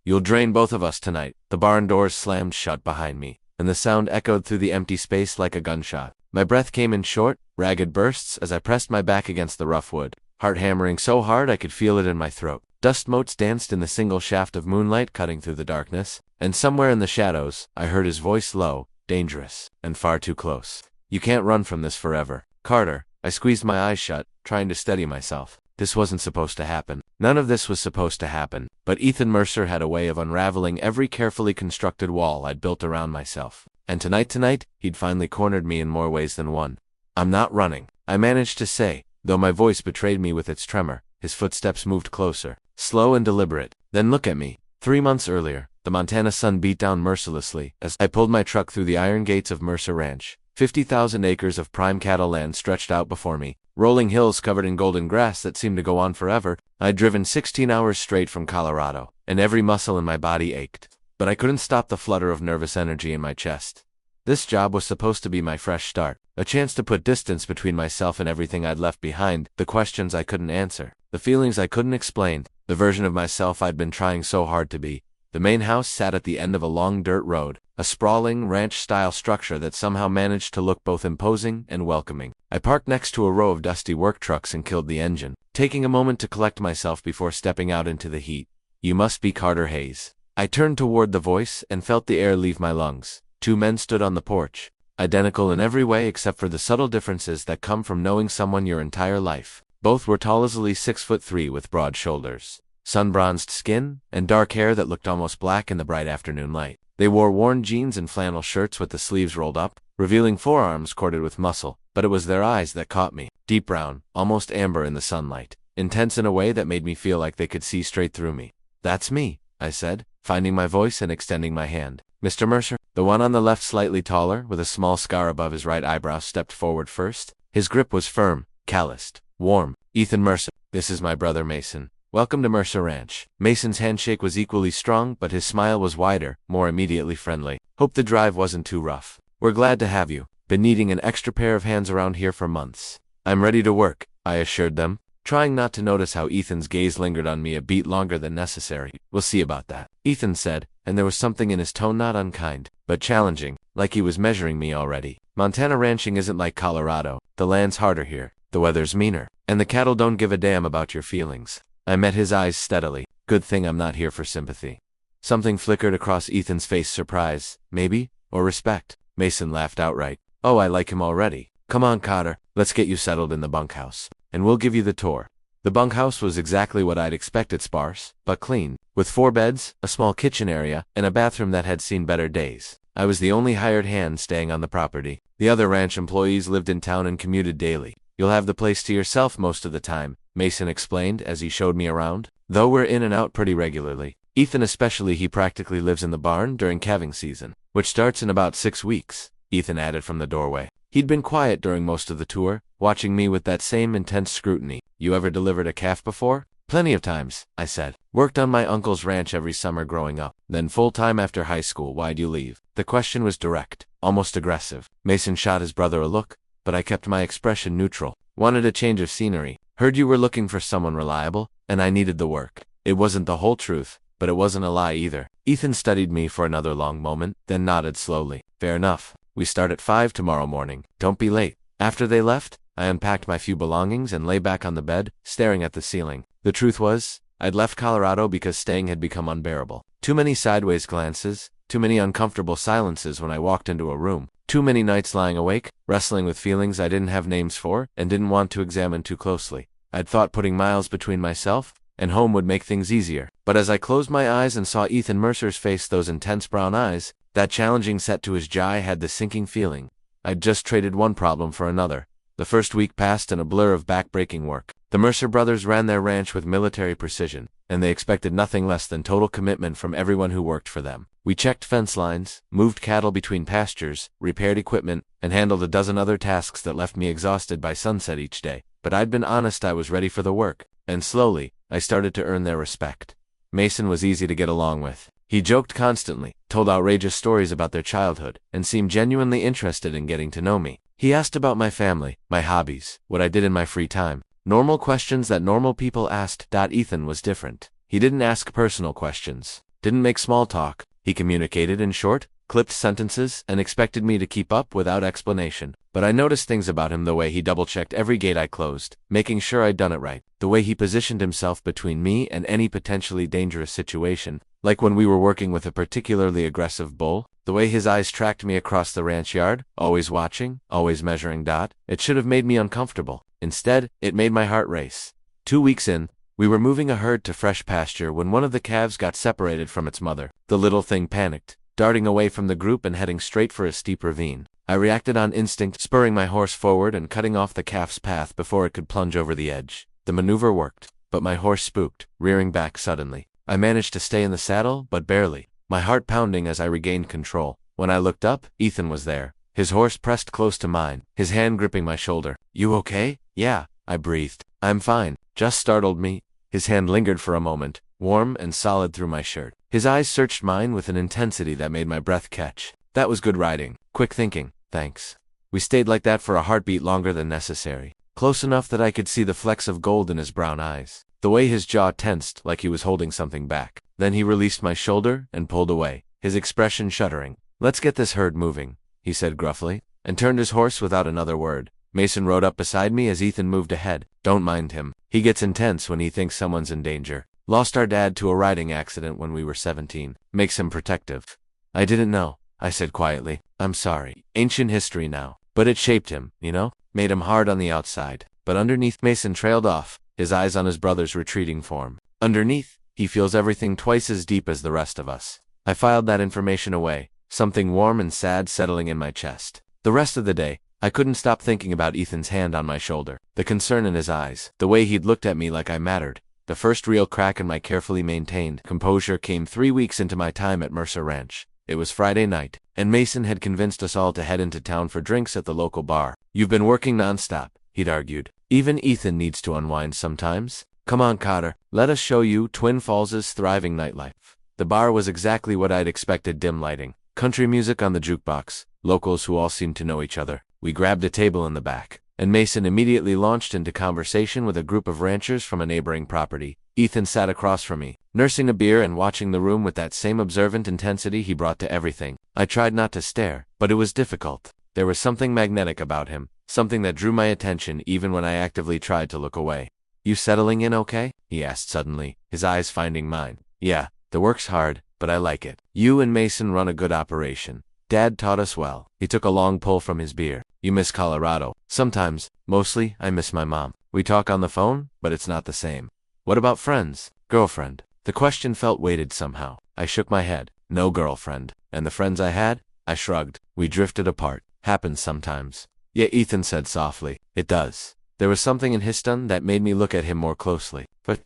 You'll drain both of us tonight. The barn doors slammed shut behind me, and the sound echoed through the empty space like a gunshot. My breath came in short, ragged bursts as I pressed my back against the rough wood, heart hammering so hard I could feel it in my throat. Dust motes danced in the single shaft of moonlight cutting through the darkness, and somewhere in the shadows, I heard his voice low, dangerous, and far too close. You can't run from this forever, Carter. I squeezed my eyes shut, trying to steady myself. This wasn't supposed to happen. None of this was supposed to happen, but Ethan Mercer had a way of unraveling every carefully constructed wall I'd built around myself. And tonight, he'd finally cornered me in more ways than one. I'm not running, I managed to say, though my voice betrayed me with its tremor. His footsteps moved closer, slow and deliberate. Then look at me. 3 months earlier, the Montana sun beat down mercilessly as I pulled my truck through the iron gates of Mercer Ranch. 50,000 acres of prime cattle land stretched out before me, rolling hills covered in golden grass that seemed to go on forever. I'd driven 16 hours straight from Colorado, and every muscle in my body ached. But I couldn't stop the flutter of nervous energy in my chest. This job was supposed to be my fresh start, a chance to put distance between myself and everything I'd left behind, the questions I couldn't answer, the feelings I couldn't explain, the version of myself I'd been trying so hard to be. The main house sat at the end of a long dirt road, a sprawling, ranch-style structure that somehow managed to look both imposing and welcoming. I parked next to a row of dusty work trucks and killed the engine, taking a moment to collect myself before stepping out into the heat. You must be Carter Hayes. I turned toward the voice and felt the air leave my lungs. 2 men stood on the porch, identical in every way except for the subtle differences that come from knowing someone your entire life. Both were tall, easily 6'3" with broad shoulders, sun-bronzed skin, and dark hair that looked almost black in the bright afternoon light. They wore worn jeans and flannel shirts with the sleeves rolled up, revealing forearms corded with muscle, but it was their eyes that caught me, deep brown, almost amber in the sunlight, intense in a way that made me feel like they could see straight through me. That's me, I said, finding my voice and extending my hand. Mr. Mercer? The one on the left, slightly taller, with a small scar above his right eyebrow, stepped forward first. His grip was firm, calloused, warm. Ethan Mercer. This is my brother Mason. Welcome to Mercer Ranch. Mason's handshake was equally strong, but his smile was wider, more immediately friendly. Hope the drive wasn't too rough. We're glad to have you. Been needing an extra pair of hands around here for months. I'm ready to work, I assured them, trying not to notice how Ethan's gaze lingered on me a beat longer than necessary. We'll see about that, Ethan said, and there was something in his tone not unkind, but challenging, like he was measuring me already. Montana ranching isn't like Colorado. The land's harder here, the weather's meaner, and the cattle don't give a damn about your feelings. I met his eyes steadily. Good thing I'm not here for sympathy. Something flickered across Ethan's face, surprise, maybe, or respect. Mason laughed outright. Oh, I like him already. Come on, Carter, let's get you settled in the bunkhouse, and we'll give you the tour. The bunkhouse was exactly what I'd expected, sparse, but clean, with 4 beds, a small kitchen area, and a bathroom that had seen better days. I was the only hired hand staying on the property. The other ranch employees lived in town and commuted daily. You'll have the place to yourself most of the time, Mason explained as he showed me around. Though we're in and out pretty regularly. Ethan especially, he practically lives in the barn during calving season, which starts in about 6 weeks, Ethan added from the doorway. He'd been quiet during most of the tour, watching me with that same intense scrutiny. You ever delivered a calf before? Plenty of times, I said. Worked on my uncle's ranch every summer growing up. Then full-time after high school. Why'd you leave? The question was direct, almost aggressive. Mason shot his brother a look, but I kept my expression neutral. Wanted a change of scenery. Heard you were looking for someone reliable, and I needed the work. It wasn't the whole truth, but it wasn't a lie either. Ethan studied me for another long moment, then nodded slowly. Fair enough. We start at 5 tomorrow morning. Don't be late. After they left, I unpacked my few belongings and lay back on the bed, staring at the ceiling. The truth was, I'd left Colorado because staying had become unbearable. Too many sideways glances, too many uncomfortable silences when I walked into a room, too many nights lying awake, wrestling with feelings I didn't have names for and didn't want to examine too closely. I'd thought putting miles between myself and home would make things easier. But as I closed my eyes and saw Ethan Mercer's face, those intense brown eyes, that challenging set to his jaw, I had the sinking feeling I'd just traded one problem for another. The first week passed in a blur of back-breaking work. The Mercer brothers ran their ranch with military precision, and they expected nothing less than total commitment from everyone who worked for them. We checked fence lines, moved cattle between pastures, repaired equipment, and handled a dozen other tasks that left me exhausted by sunset each day. But I'd been honest, I was ready for the work, and slowly, I started to earn their respect. Mason was easy to get along with. He joked constantly, told outrageous stories about their childhood, and seemed genuinely interested in getting to know me. He asked about my family, my hobbies, what I did in my free time. Normal questions that normal people asked. Ethan was different. He didn't ask personal questions. Didn't make small talk. He communicated in short, clipped sentences and expected me to keep up without explanation. But I noticed things about him: the way he double-checked every gate I closed, making sure I'd done it right. The way he positioned himself between me and any potentially dangerous situation, like when we were working with a particularly aggressive bull. The way his eyes tracked me across the ranch yard, always watching, always measuring. It should have made me uncomfortable. Instead, it made my heart race. 2 weeks in, we were moving a herd to fresh pasture when one of the calves got separated from its mother. The little thing panicked, darting away from the group and heading straight for a steep ravine. I reacted on instinct, spurring my horse forward and cutting off the calf's path before it could plunge over the edge. The maneuver worked, but my horse spooked, rearing back suddenly. I managed to stay in the saddle, but barely, my heart pounding as I regained control. When I looked up, Ethan was there, his horse pressed close to mine, his hand gripping my shoulder. "You okay?" "Yeah," I breathed. "I'm fine. Just startled me." His hand lingered for a moment, warm and solid through my shirt. His eyes searched mine with an intensity that made my breath catch. "That was good riding. Quick thinking. Thanks." We stayed like that for a heartbeat longer than necessary, close enough that I could see the flecks of gold in his brown eyes, the way his jaw tensed like he was holding something back. Then he released my shoulder and pulled away, his expression shuddering. "Let's get this herd moving," he said gruffly, and turned his horse without another word. Mason rode up beside me as Ethan moved ahead. "Don't mind him. He gets intense when he thinks someone's in danger. Lost our dad to a riding accident when we were 17. Makes him protective." "I didn't know," I said quietly. "I'm sorry. Ancient history now. But it shaped him, you know? Made him hard on the outside. But underneath." Mason trailed off, his eyes on his brother's retreating form. "Underneath, he feels everything twice as deep as the rest of us." I filed that information away, something warm and sad settling in my chest. The rest of the day, I couldn't stop thinking about Ethan's hand on my shoulder, the concern in his eyes, the way he'd looked at me like I mattered. The first real crack in my carefully maintained composure came 3 weeks into my time at Mercer Ranch. It was Friday night, and Mason had convinced us all to head into town for drinks at the local bar. "You've been working nonstop," he'd argued. "Even Ethan needs to unwind sometimes. Come on, Cotter, let us show you Twin Falls's thriving nightlife." The bar was exactly what I'd expected: dim lighting, country music on the jukebox, locals who all seemed to know each other. We grabbed a table in the back, and Mason immediately launched into conversation with a group of ranchers from a neighboring property. Ethan sat across from me, nursing a beer and watching the room with that same observant intensity he brought to everything. I tried not to stare, but it was difficult. There was something magnetic about him, something that drew my attention even when I actively tried to look away. "You settling in okay?" he asked suddenly, his eyes finding mine. "Yeah, the work's hard, but I like it. You and Mason run a good operation. Dad taught us well." He took a long pull from his beer. "You miss Colorado?" "Sometimes. Mostly, I miss my mom. We talk on the phone, but it's not the same." "What about friends? Girlfriend?" The question felt weighted somehow. I shook my head. "No girlfriend. And the friends I had?" I shrugged. "We drifted apart. Happens sometimes." "Yeah," Ethan said softly. "It does." There was something in his tone that made me look at him more closely. "But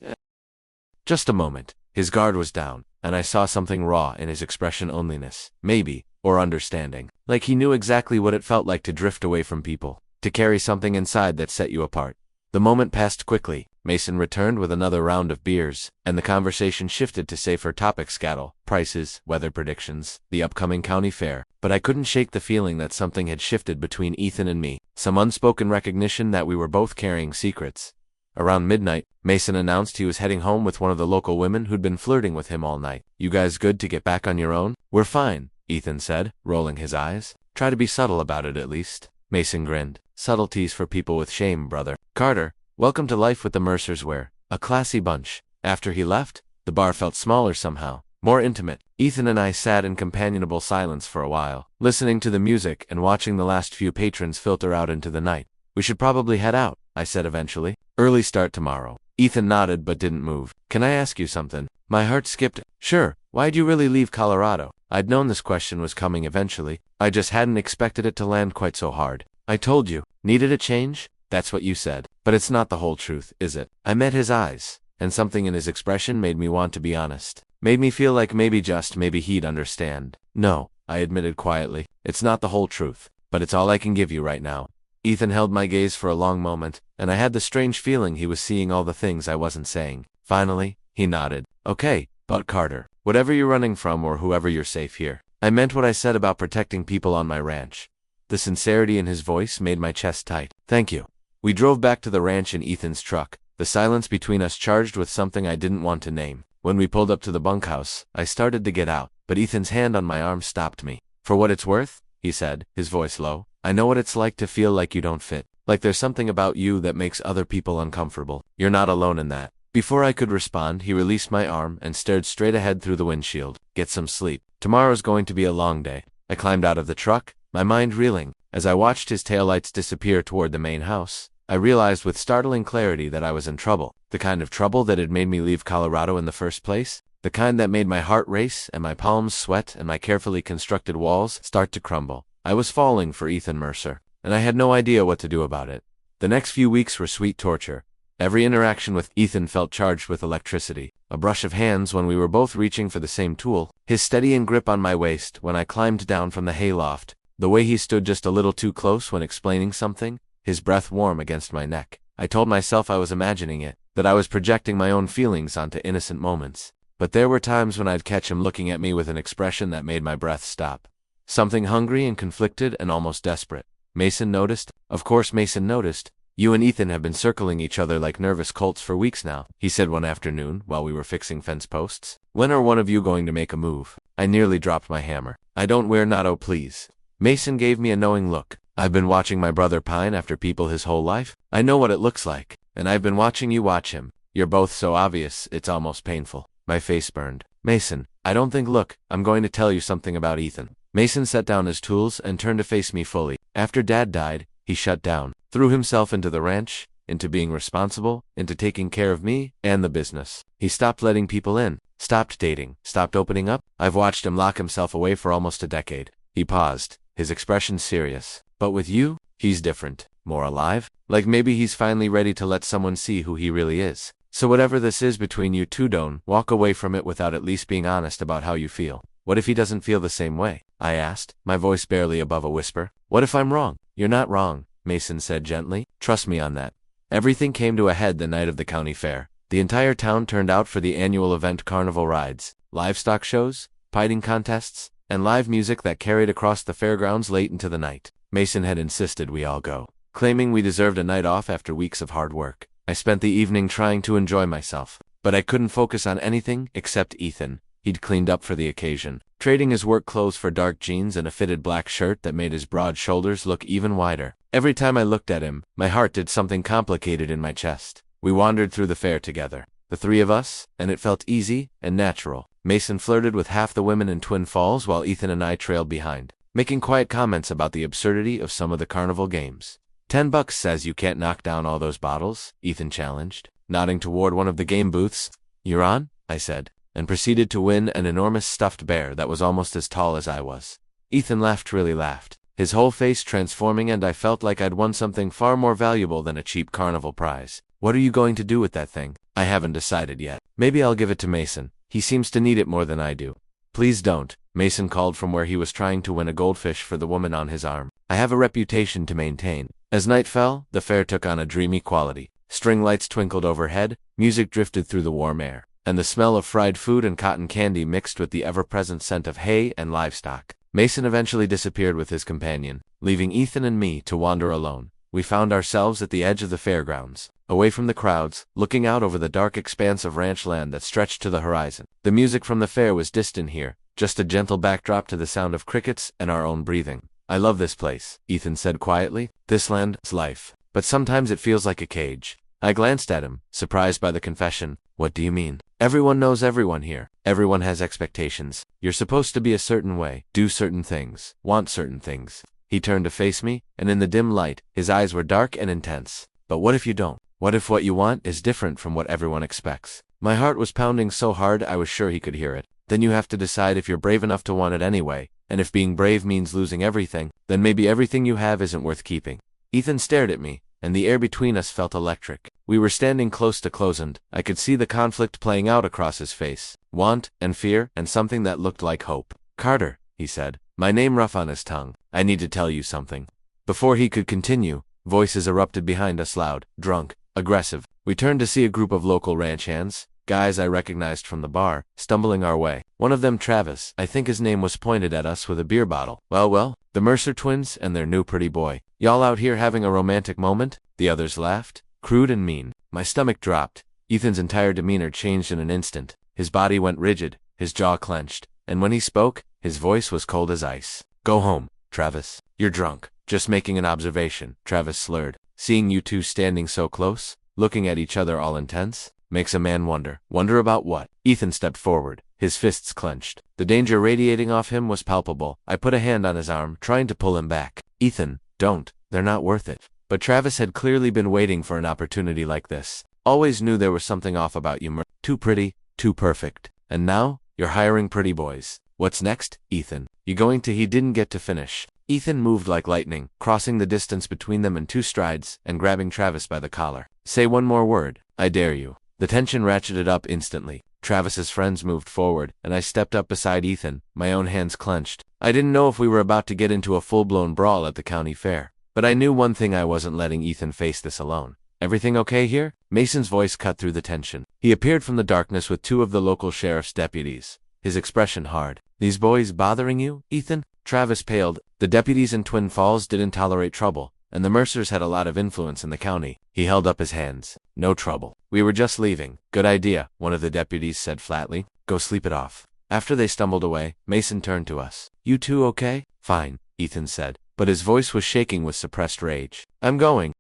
just a moment." His guard was down, and I saw something raw in his expression: onlyness, maybe, or understanding. Like he knew exactly what it felt like to drift away from people, to carry something inside that set you apart. The moment passed quickly. Mason returned with another round of beers, and the conversation shifted to safer topics: cattle, prices, weather predictions, the upcoming county fair. But I couldn't shake the feeling that something had shifted between Ethan and me, some unspoken recognition that we were both carrying secrets. Around midnight, Mason announced he was heading home with one of the local women who'd been flirting with him all night. "You guys good to get back on your own?" "We're fine," Ethan said, rolling his eyes. "Try to be subtle about it at least." Mason grinned. "Subtleties for people with shame, brother." "Carter, welcome to life with the Mercers. We're a classy bunch." After he left, the bar felt smaller somehow, more intimate. Ethan and I sat in companionable silence for a while, listening to the music and watching the last few patrons filter out into the night. "We should probably head out," I said eventually. "Early start tomorrow." Ethan nodded but didn't move. "Can I ask you something?" My heart skipped. "Sure. Why'd you really leave Colorado?" I'd known this question was coming eventually. I just hadn't expected it to land quite so hard. "I told you. Needed a change?" "That's what you said. But it's not the whole truth, is it?" I met his eyes, and something in his expression made me want to be honest. Made me feel like maybe, just maybe, he'd understand. "No," I admitted quietly. "It's not the whole truth, but it's all I can give you right now." Ethan held my gaze for a long moment, and I had the strange feeling he was seeing all the things I wasn't saying. Finally, he nodded. "Okay, but Carter, whatever you're running from or whoever, you're safe here." I meant what I said about protecting people on my ranch. The sincerity in his voice made my chest tight. "Thank you." We drove back to the ranch in Ethan's truck, the silence between us charged with something I didn't want to name. When we pulled up to the bunkhouse, I started to get out, but Ethan's hand on my arm stopped me. "For what it's worth," he said, his voice low, "I know what it's like to feel like you don't fit. Like there's something about you that makes other people uncomfortable. You're not alone in that." Before I could respond, he released my arm and stared straight ahead through the windshield. "Get some sleep. Tomorrow's going to be a long day." I climbed out of the truck, my mind reeling. As I watched his taillights disappear toward the main house, I realized with startling clarity that I was in trouble. The kind of trouble that had made me leave Colorado in the first place. The kind that made my heart race and my palms sweat and my carefully constructed walls start to crumble. I was falling for Ethan Mercer, and I had no idea what to do about it. The next few weeks were sweet torture. Every interaction with Ethan felt charged with electricity. A brush of hands when we were both reaching for the same tool, his steadying grip on my waist when I climbed down from the hayloft, the way he stood just a little too close when explaining something, his breath warm against my neck. I told myself I was imagining it, that I was projecting my own feelings onto innocent moments. But there were times when I'd catch him looking at me with an expression that made my breath stop. Something hungry and conflicted and almost desperate. Mason noticed. Of course Mason noticed. "You and Ethan have been circling each other like nervous colts for weeks now," he said one afternoon while we were fixing fence posts. "When are one of you going to make a move?" I nearly dropped my hammer. "I don't wear Natto, please." Mason gave me a knowing look. "I've been watching my brother pine after people his whole life. I know what it looks like. And I've been watching you watch him. You're both so obvious, it's almost painful." My face burned. "Mason, I don't think look, I'm going to tell you something about Ethan." Mason set down his tools and turned to face me fully. After Dad died, he shut down, threw himself into the ranch, into being responsible, into taking care of me and the business. He stopped letting people in, stopped dating, stopped opening up. I've watched him lock himself away for almost a decade. He paused, his expression serious. "But with you, he's different, more alive. Like maybe he's finally ready to let someone see who he really is. So whatever this is between you two, don't walk away from it without at least being honest about how you feel." "What if he doesn't feel the same way?" I asked, my voice barely above a whisper. "What if I'm wrong?" "You're not wrong," Mason said gently. "Trust me on that." Everything came to a head the night of the county fair. The entire town turned out for the annual event, carnival rides, livestock shows, piting contests, and live music that carried across the fairgrounds late into the night. Mason had insisted we all go, claiming we deserved a night off after weeks of hard work. I spent the evening trying to enjoy myself, but I couldn't focus on anything except Ethan. He'd cleaned up for the occasion, trading his work clothes for dark jeans and a fitted black shirt that made his broad shoulders look even wider. Every time I looked at him, my heart did something complicated in my chest. We wandered through the fair together, the three of us, and it felt easy and natural. Mason flirted with half the women in Twin Falls while Ethan and I trailed behind, making quiet comments about the absurdity of some of the carnival games. $10 says you can't knock down all those bottles," Ethan challenged, nodding toward one of the game booths. "You're on," I said, and proceeded to win an enormous stuffed bear that was almost as tall as I was. Ethan really laughed, his whole face transforming, and I felt like I'd won something far more valuable than a cheap carnival prize. "What are you going to do with that thing?" "I haven't decided yet. Maybe I'll give it to Mason. He seems to need it more than I do." "Please don't," Mason called from where he was trying to win a goldfish for the woman on his arm. "I have a reputation to maintain." As night fell, the fair took on a dreamy quality. String lights twinkled overhead, music drifted through the warm air, and the smell of fried food and cotton candy mixed with the ever-present scent of hay and livestock. Mason eventually disappeared with his companion, leaving Ethan and me to wander alone. We found ourselves at the edge of the fairgrounds, away from the crowds, looking out over the dark expanse of ranch land that stretched to the horizon. The music from the fair was distant here, just a gentle backdrop to the sound of crickets and our own breathing. "I love this place," Ethan said quietly. "This land's life. But sometimes it feels like a cage." I glanced at him, surprised by the confession. "What do you mean?" "Everyone knows everyone here. Everyone has expectations. You're supposed to be a certain way, do certain things, want certain things." He turned to face me, and in the dim light, his eyes were dark and intense. "But what if you don't? What if what you want is different from what everyone expects?" My heart was pounding so hard I was sure he could hear it. "Then you have to decide if you're brave enough to want it anyway. And if being brave means losing everything, then maybe everything you have isn't worth keeping." Ethan stared at me, and the air between us felt electric. We were standing close to close, and I could see the conflict playing out across his face. Want and fear and something that looked like hope. "Carter," he said, my name rough on his tongue, "I need to tell you something." Before he could continue, voices erupted behind us, loud, drunk, aggressive. We turned to see a group of local ranch hands, guys I recognized from the bar, stumbling our way. One of them, Travis, I think his name, was pointed at us with a beer bottle. Well, the Mercer twins and their new pretty boy. "Y'all out here having a romantic moment?" The others laughed, crude and mean. My stomach dropped. Ethan's entire demeanor changed in an instant. His body went rigid, his jaw clenched, and when he spoke, his voice was cold as ice. "Go home, Travis. You're drunk." "Just making an observation," Travis slurred. "Seeing you two standing so close, looking at each other all intense, makes a man wonder." "Wonder about what?" Ethan stepped forward, his fists clenched. The danger radiating off him was palpable. I put a hand on his arm, trying to pull him back. "Ethan, don't. They're not worth it." But Travis had clearly been waiting for an opportunity like this. "Always knew there was something off about you, Too pretty, too perfect. And now, you're hiring pretty boys. What's next, Ethan?" "You going to—" He didn't get to finish. Ethan moved like lightning, crossing the distance between them in 2 strides and grabbing Travis by the collar. "Say one more word. I dare you." The tension ratcheted up instantly. Travis's friends moved forward, and I stepped up beside Ethan, my own hands clenched. I didn't know if we were about to get into a full-blown brawl at the county fair, but I knew one thing: I wasn't letting Ethan face this alone. "Everything okay here?" Mason's voice cut through the tension. He appeared from the darkness with 2 of the local sheriff's deputies, his expression hard. "These boys bothering you, Ethan?" Travis paled. The deputies in Twin Falls didn't tolerate trouble, and the Mercers had a lot of influence in the county. He held up his hands. "No trouble. We were just leaving." "Good idea," one of the deputies said flatly. "Go sleep it off." After they stumbled away, Mason turned to us. "You two okay?" "Fine," Ethan said, but his voice was shaking with suppressed rage. "I'm going."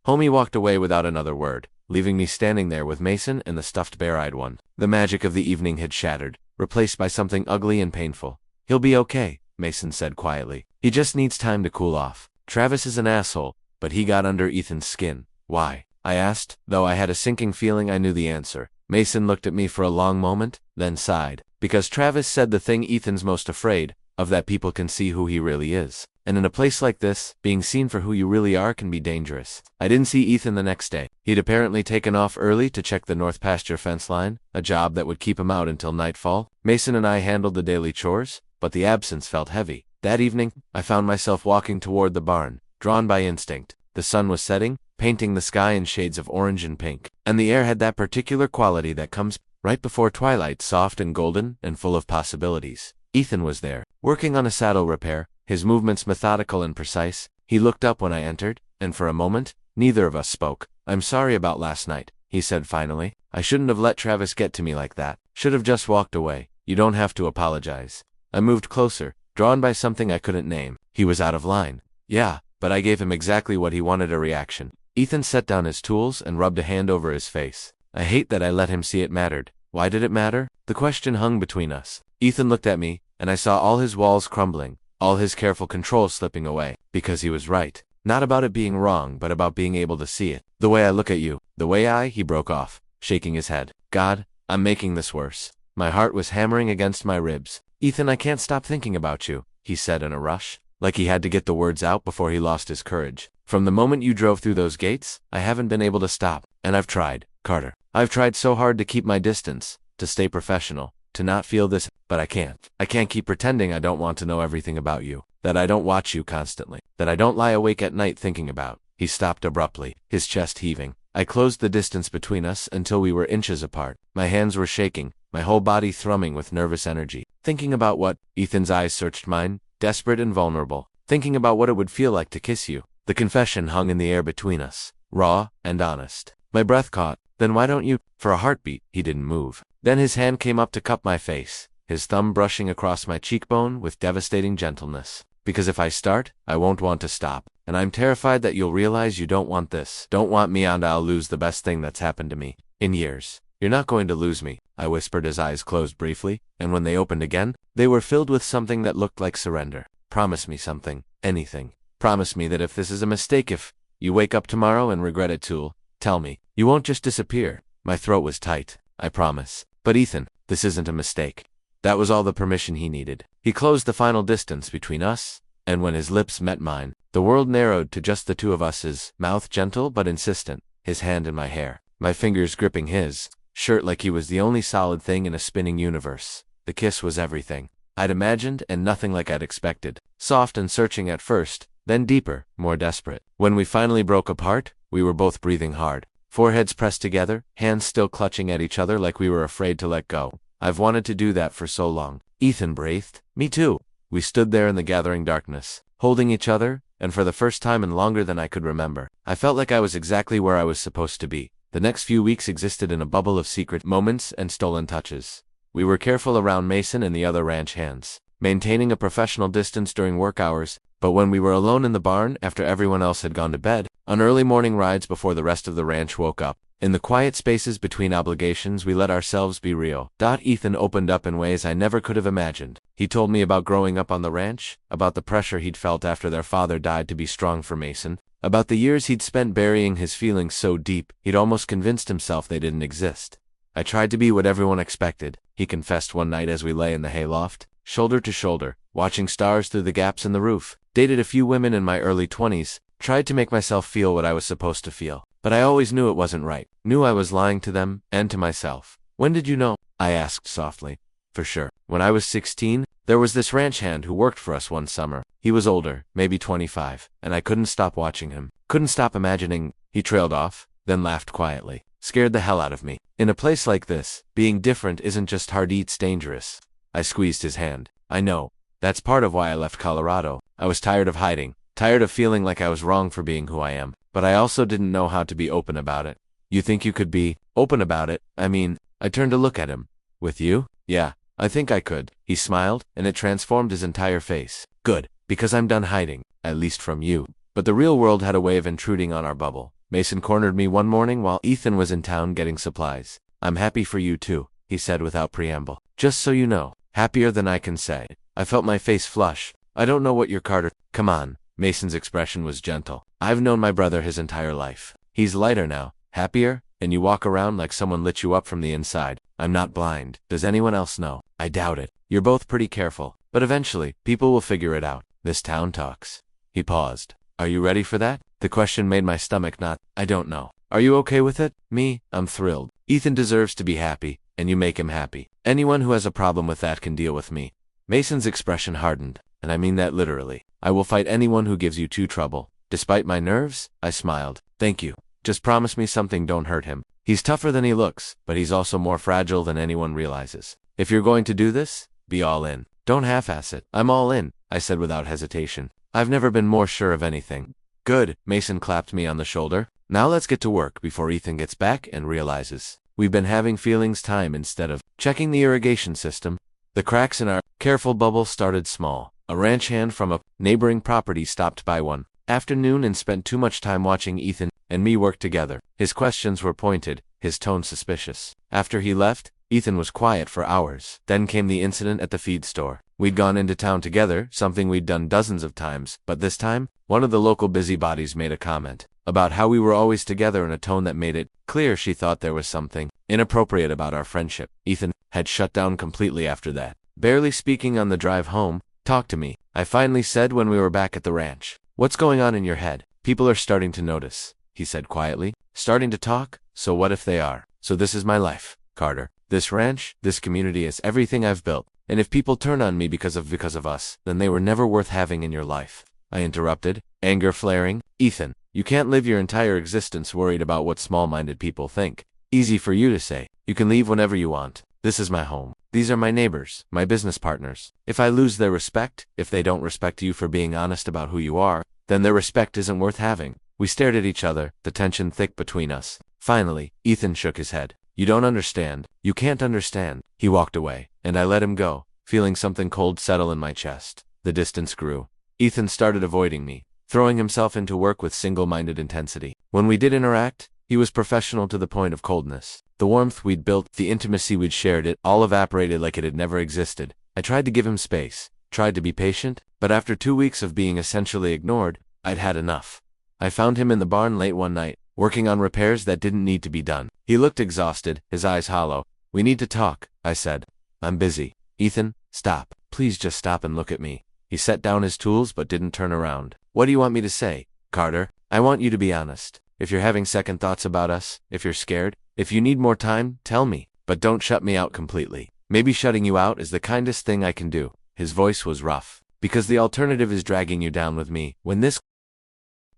Homie walked away without another word, leaving me standing there with Mason and the stuffed bear-eyed one. The magic of the evening had shattered, replaced by something ugly and painful. "He'll be okay," Mason said quietly. "He just needs time to cool off. Travis is an asshole, but he got under Ethan's skin." "Why?" I asked, though I had a sinking feeling I knew the answer. Mason looked at me for a long moment, then sighed. "Because Travis said the thing Ethan's most afraid of, that people can see who he really is. And in a place like this, being seen for who you really are can be dangerous." I didn't see Ethan the next day. He'd apparently taken off early to check the north pasture fence line, a job that would keep him out until nightfall. Mason and I handled the daily chores, but the absence felt heavy. That evening, I found myself walking toward the barn, drawn by instinct. The sun was setting, painting the sky in shades of orange and pink, and the air had that particular quality that comes right before twilight, soft and golden and full of possibilities. Ethan was there, working on a saddle repair, his movements methodical and precise. He looked up when I entered, and for a moment, neither of us spoke. "I'm sorry about last night," he said finally. "I shouldn't have let Travis get to me like that. Should have just walked away." "You don't have to apologize." I moved closer, drawn by something I couldn't name. He was out of line. "Yeah, but I gave him exactly what he wanted, a reaction." Ethan set down his tools and rubbed a hand over his face. "I hate that I let him see it mattered." "Why did it matter?" The question hung between us. Ethan looked at me, and I saw all his walls crumbling, all his careful control slipping away. "Because he was right. Not about it being wrong, but about being able to see it. The way I look at you, the way he broke off, shaking his head. "God, I'm making this worse." My heart was hammering against my ribs. "Ethan, I can't stop thinking about you," he said in a rush, like he had to get the words out before he lost his courage. "From the moment you drove through those gates, I haven't been able to stop. And I've tried, Carter. I've tried so hard to keep my distance, to stay professional, to not feel this, but I can't. I can't keep pretending I don't want to know everything about you, that I don't watch you constantly, that I don't lie awake at night thinking about." He stopped abruptly, his chest heaving. I closed the distance between us until we were inches apart. My hands were shaking, my whole body thrumming with nervous energy. Thinking about what? Ethan's eyes searched mine, desperate and vulnerable. Thinking about what it would feel like to kiss you. The confession hung in the air between us, raw and honest. My breath caught. "Then why don't you?" For a heartbeat, he didn't move. Then his hand came up to cup my face, his thumb brushing across my cheekbone with devastating gentleness. "Because if I start, I won't want to stop. And I'm terrified that you'll realize you don't want this. Don't want me, and I'll lose the best thing that's happened to me in years." "You're not going to lose me," I whispered. His eyes closed briefly, and when they opened again, they were filled with something that looked like surrender. "Promise me something, anything. Promise me that if this is a mistake, if you wake up tomorrow and regret it too, tell me. You won't just disappear." My throat was tight. "I promise." "But Ethan, this isn't a mistake." That was all the permission he needed. He closed the final distance between us, and when his lips met mine, the world narrowed to just the two of us, his mouth gentle but insistent, his hand in my hair, my fingers gripping his shirt like he was the only solid thing in a spinning universe. The kiss was everything I'd imagined and nothing like I'd expected. Soft and searching at first, then deeper, more desperate. When we finally broke apart, we were both breathing hard, foreheads pressed together, hands still clutching at each other like we were afraid to let go. "I've wanted to do that for so long." Ethan breathed. "Me too." We stood there in the gathering darkness, holding each other, and for the first time in longer than I could remember, I felt like I was exactly where I was supposed to be, The next few weeks existed in a bubble of secret moments and stolen touches. We were careful around Mason and the other ranch hands, maintaining a professional distance during work hours, but when we were alone in the barn after everyone else had gone to bed, on early morning rides before the rest of the ranch woke up, in the quiet spaces between obligations we let ourselves be real. Ethan opened up in ways I never could have imagined. He told me about growing up on the ranch, about the pressure he'd felt after their father died to be strong for Mason, about the years he'd spent burying his feelings so deep he'd almost convinced himself they didn't exist. I tried to be what everyone expected, he confessed one night as we lay in the hayloft, shoulder to shoulder, watching stars through the gaps in the roof. Dated a few women in my early 20s, tried to make myself feel what I was supposed to feel. But I always knew it wasn't right, knew I was lying to them, and to myself. When did you know? I asked softly. For sure. When I was 16, there was this ranch hand who worked for us one summer. He was older, maybe 25, and I couldn't stop watching him. Couldn't stop imagining. He trailed off, then laughed quietly. Scared the hell out of me. In a place like this, being different isn't just hard, it's dangerous. I squeezed his hand. I know. That's part of why I left Colorado. I was tired of hiding, tired of feeling like I was wrong for being who I am. But I also didn't know how to be open about it. You think you could be open about it? I turned to look at him. With you? Yeah, I think I could. He smiled, and it transformed his entire face. Good, because I'm done hiding, at least from you. But the real world had a way of intruding on our bubble. Mason cornered me one morning while Ethan was in town getting supplies. I'm happy for you too, he said without preamble. Just so you know, happier than I can say. I felt my face flush. I don't know what you're, Carter. Come on. Mason's expression was gentle. I've known my brother his entire life. He's lighter now, happier, and you walk around like someone lit you up from the inside. I'm not blind. Does anyone else know? I doubt it. You're both pretty careful. But eventually, people will figure it out. This town talks. He paused. Are you ready for that? The question made my stomach knot. I don't know. Are you okay with it? Me? I'm thrilled. Ethan deserves to be happy, and you make him happy. Anyone who has a problem with that can deal with me. Mason's expression hardened, and I mean that literally. I will fight anyone who gives you two trouble. Despite my nerves, I smiled. Thank you. Just promise me something, don't hurt him. He's tougher than he looks, but he's also more fragile than anyone realizes. If you're going to do this, be all in. Don't half-ass it. I'm all in, I said without hesitation. I've never been more sure of anything. Good, Mason clapped me on the shoulder. Now let's get to work before Ethan gets back and realizes we've been having feelings time instead of checking the irrigation system. The cracks in our careful bubble started small. A ranch hand from a neighboring property stopped by one afternoon and spent too much time watching Ethan and me work together. His questions were pointed, his tone suspicious. After he left, Ethan was quiet for hours. Then came the incident at the feed store. We'd gone into town together, something we'd done dozens of times, but this time, one of the local busybodies made a comment about how we were always together in a tone that made it clear she thought there was something inappropriate about our friendship. Ethan had shut down completely after that, barely speaking on the drive home. Talk to me, I finally said when we were back at the ranch. What's going on in your head? People are starting to notice, he said quietly. Starting to talk? So what if they are? So this is my life, Carter. This ranch, this community is everything I've built. And if people turn on me because of us, then they were never worth having in your life. I interrupted, anger flaring. Ethan, you can't live your entire existence worried about what small-minded people think. Easy for you to say. You can leave whenever you want. This is my home. These are my neighbors, my business partners. If I lose their respect, if they don't respect you for being honest about who you are, then their respect isn't worth having. We stared at each other, the tension thick between us. Finally, Ethan shook his head. You don't understand. You can't understand. He walked away, and I let him go, feeling something cold settle in my chest. The distance grew. Ethan started avoiding me, throwing himself into work with single-minded intensity. When we did interact, he was professional to the point of coldness. The warmth we'd built, the intimacy we'd shared, it all evaporated like it had never existed. I tried to give him space, tried to be patient, but after 2 weeks of being essentially ignored, I'd had enough. I found him in the barn late one night, working on repairs that didn't need to be done. He looked exhausted, his eyes hollow. We need to talk, I said. I'm busy. Ethan, stop. Please just stop and look at me. He set down his tools but didn't turn around. What do you want me to say, Carter? I want you to be honest. If you're having second thoughts about us, if you're scared, if you need more time, tell me. But don't shut me out completely. Maybe shutting you out is the kindest thing I can do. His voice was rough. Because the alternative is dragging you down with me. When this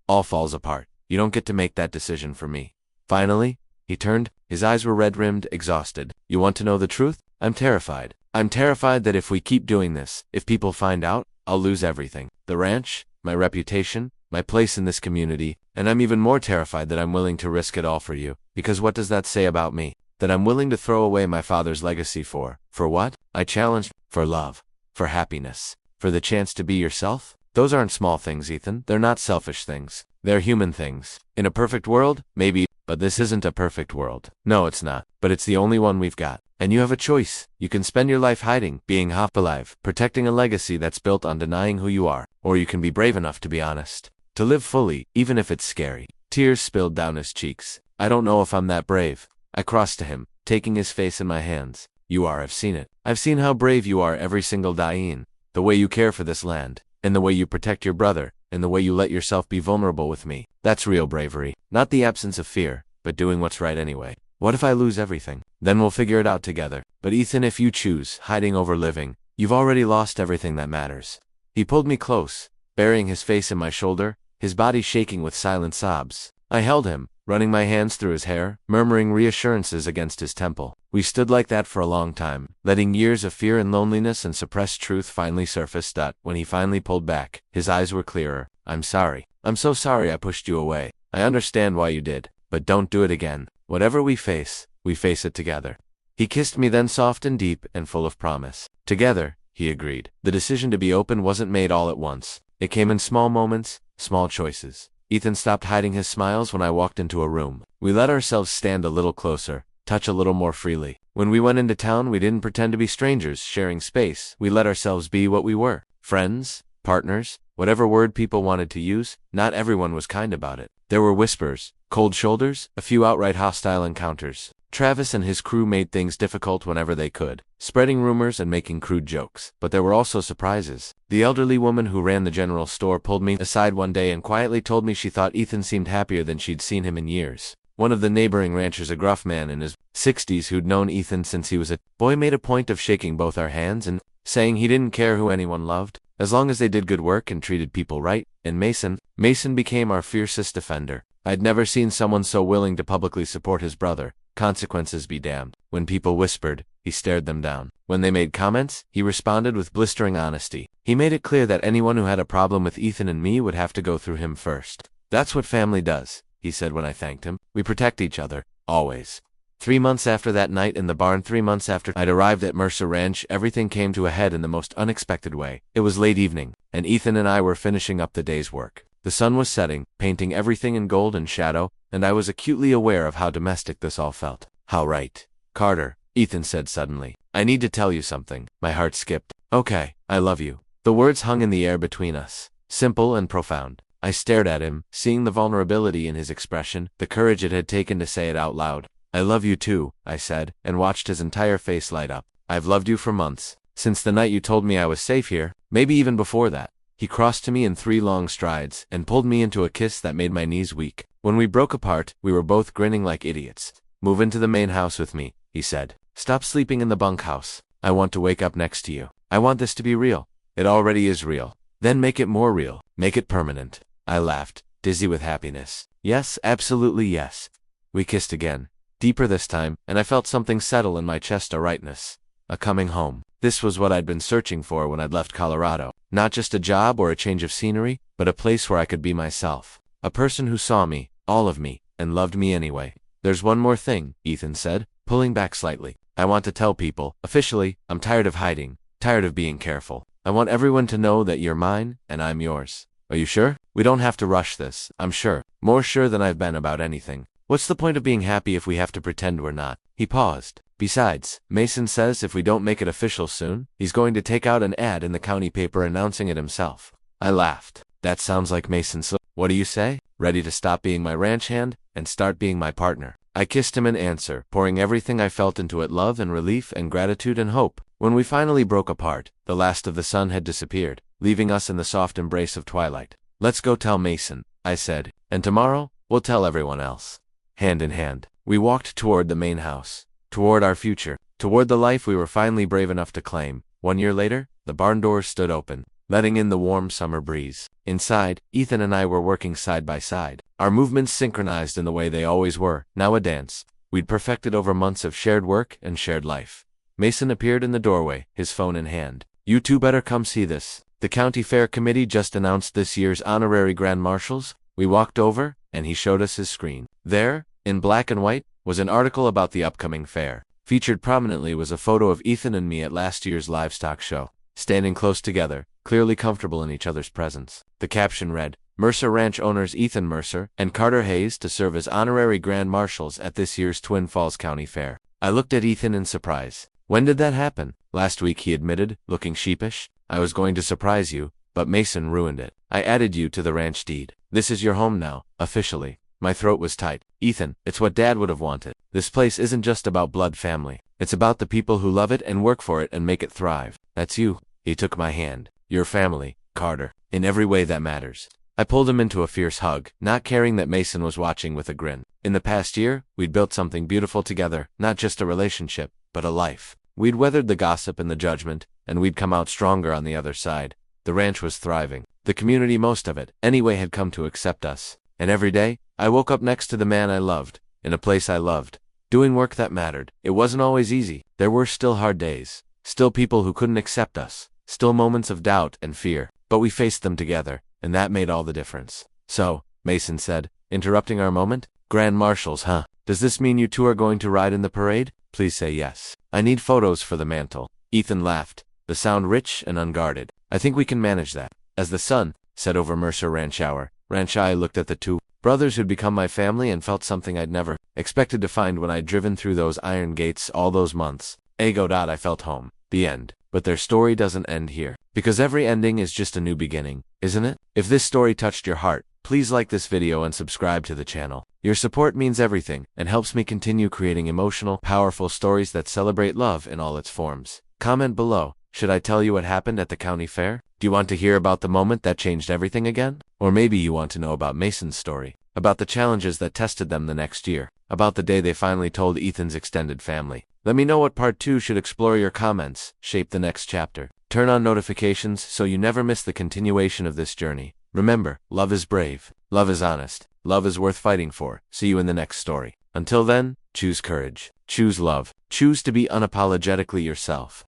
all falls apart, you don't get to make that decision for me. Finally, he turned. His eyes were red-rimmed, exhausted. You want to know the truth? I'm terrified. I'm terrified that if we keep doing this, if people find out, I'll lose everything. The ranch, my reputation, my place in this community, and I'm even more terrified that I'm willing to risk it all for you. Because what does that say about me? That I'm willing to throw away my father's legacy for what? I challenged. For love. For happiness. For the chance to be yourself? Those aren't small things, Ethan. They're not selfish things. They're human things. In a perfect world, maybe, but this isn't a perfect world. No, it's not. But it's the only one we've got. And you have a choice. You can spend your life hiding, being half alive, protecting a legacy that's built on denying who you are. Or you can be brave enough to be honest. To live fully, even if it's scary. Tears spilled down his cheeks. I don't know if I'm that brave. I crossed to him, taking his face in my hands. You are, I've seen it. I've seen how brave you are every single day. The way you care for this land, and the way you protect your brother, and the way you let yourself be vulnerable with me. That's real bravery. Not the absence of fear, but doing what's right anyway. What if I lose everything? Then we'll figure it out together. But Ethan, if you choose hiding over living, you've already lost everything that matters. He pulled me close, burying his face in my shoulder, his body shaking with silent sobs. I held him, running my hands through his hair, murmuring reassurances against his temple. We stood like that for a long time, letting years of fear and loneliness and suppressed truth finally surface. When he finally pulled back, his eyes were clearer. I'm sorry. I'm so sorry I pushed you away. I understand why you did, but don't do it again. Whatever we face it together. He kissed me then, soft and deep and full of promise. Together, he agreed. The decision to be open wasn't made all at once. It came in small moments, small choices. Ethan stopped hiding his smiles when I walked into a room. We let ourselves stand a little closer, touch a little more freely. When we went into town, we didn't pretend to be strangers sharing space. We let ourselves be what we were. Friends, partners, whatever word people wanted to use. Not everyone was kind about it. There were whispers, cold shoulders, a few outright hostile encounters. Travis and his crew made things difficult whenever they could, spreading rumors and making crude jokes. But there were also surprises. The elderly woman who ran the general store pulled me aside one day and quietly told me she thought Ethan seemed happier than she'd seen him in years. One of the neighboring ranchers, a gruff man in his 60s who'd known Ethan since he was a boy, made a point of shaking both our hands and saying he didn't care who anyone loved, as long as they did good work and treated people right. And Mason became our fiercest defender. I'd never seen someone so willing to publicly support his brother. Consequences be damned. When people whispered, he stared them down. When they made comments, he responded with blistering honesty. He made it clear that anyone who had a problem with Ethan and me would have to go through him first. That's what family does, he said when I thanked him. We protect each other, always. 3 months after that night in the barn, 3 months after I'd arrived at Mercer Ranch, everything came to a head in the most unexpected way. It was late evening, and Ethan and I were finishing up the day's work. The sun was setting, painting everything in gold and shadow, and I was acutely aware of how domestic this all felt. How right. Carter, Ethan said suddenly. I need to tell you something. My heart skipped. Okay, I love you. The words hung in the air between us, simple and profound. I stared at him, seeing the vulnerability in his expression, the courage it had taken to say it out loud. I love you too, I said, and watched his entire face light up. I've loved you for months. Since the night you told me I was safe here, maybe even before that. He crossed to me in 3 long strides and pulled me into a kiss that made my knees weak. When we broke apart, we were both grinning like idiots. Move into the main house with me, he said. Stop sleeping in the bunkhouse. I want to wake up next to you. I want this to be real. It already is real. Then make it more real. Make it permanent. I laughed, dizzy with happiness. Yes, absolutely yes. We kissed again, deeper this time, and I felt something settle in my chest, a rightness. A coming home. This was what I'd been searching for when I'd left Colorado. Not just a job or a change of scenery, but a place where I could be myself. A person who saw me, all of me, and loved me anyway. There's one more thing, Ethan said, pulling back slightly. I want to tell people, officially, I'm tired of hiding, tired of being careful. I want everyone to know that you're mine, and I'm yours. Are you sure? We don't have to rush this, I'm sure. More sure than I've been about anything. What's the point of being happy if we have to pretend we're not? He paused. Besides, Mason says if we don't make it official soon, he's going to take out an ad in the county paper announcing it himself. I laughed. That sounds like Mason, so what do you say? Ready to stop being my ranch hand and start being my partner? I kissed him in answer, pouring everything I felt into it, love and relief and gratitude and hope. When we finally broke apart, the last of the sun had disappeared, leaving us in the soft embrace of twilight. Let's go tell Mason, I said, and tomorrow, we'll tell everyone else. Hand in hand, we walked toward the main house. Toward our future, toward the life we were finally brave enough to claim. 1 year later, the barn doors stood open, letting in the warm summer breeze. Inside, Ethan and I were working side by side, our movements synchronized in the way they always were, now a dance. We'd perfected over months of shared work and shared life. Mason appeared in the doorway, his phone in hand. You two better come see this. The county fair committee just announced this year's honorary grand marshals. We walked over, and he showed us his screen. There, in black and white, was an article about the upcoming fair. Featured prominently was a photo of Ethan and me at last year's livestock show, standing close together, clearly comfortable in each other's presence. The caption read, Mercer Ranch owners Ethan Mercer and Carter Hayes to serve as honorary grand marshals at this year's Twin Falls County Fair. I looked at Ethan in surprise. When did that happen? Last week, he admitted, looking sheepish. I was going to surprise you, but Mason ruined it. I added you to the ranch deed. This is your home now, officially. My throat was tight. Ethan, it's what Dad would have wanted. This place isn't just about blood family. It's about the people who love it and work for it and make it thrive. That's you. He took my hand. Your family, Carter, in every way that matters. I pulled him into a fierce hug, not caring that Mason was watching with a grin. In the past year, we'd built something beautiful together, not just a relationship, but a life. We'd weathered the gossip and the judgment, and we'd come out stronger on the other side. The ranch was thriving. The community, most of it, anyway, had come to accept us. And every day, I woke up next to the man I loved, in a place I loved, doing work that mattered. It wasn't always easy. There were still hard days, still people who couldn't accept us, still moments of doubt and fear, but we faced them together, and that made all the difference. So, Mason said, interrupting our moment, Grand Marshals, huh? Does this mean you two are going to ride in the parade? Please say yes. I need photos for the mantle. Ethan laughed, the sound rich and unguarded. I think we can manage that. As the sun set over Mercer Ranch, I looked at the two brothers who'd become my family and felt something I'd never expected to find when I'd driven through those iron gates all those months. I felt home. The end. But their story doesn't end here. Because every ending is just a new beginning, isn't it? If this story touched your heart, please like this video and subscribe to the channel. Your support means everything and helps me continue creating emotional, powerful stories that celebrate love in all its forms. Comment below. Should I tell you what happened at the county fair? Do you want to hear about the moment that changed everything again? Or maybe you want to know about Mason's story, about the challenges that tested them the next year, about the day they finally told Ethan's extended family. Let me know what part 2 should explore. Your comments shape the next chapter. Turn on notifications so you never miss the continuation of this journey. Remember, love is brave, love is honest, love is worth fighting for. See you in the next story. Until then, choose courage, choose love, choose to be unapologetically yourself.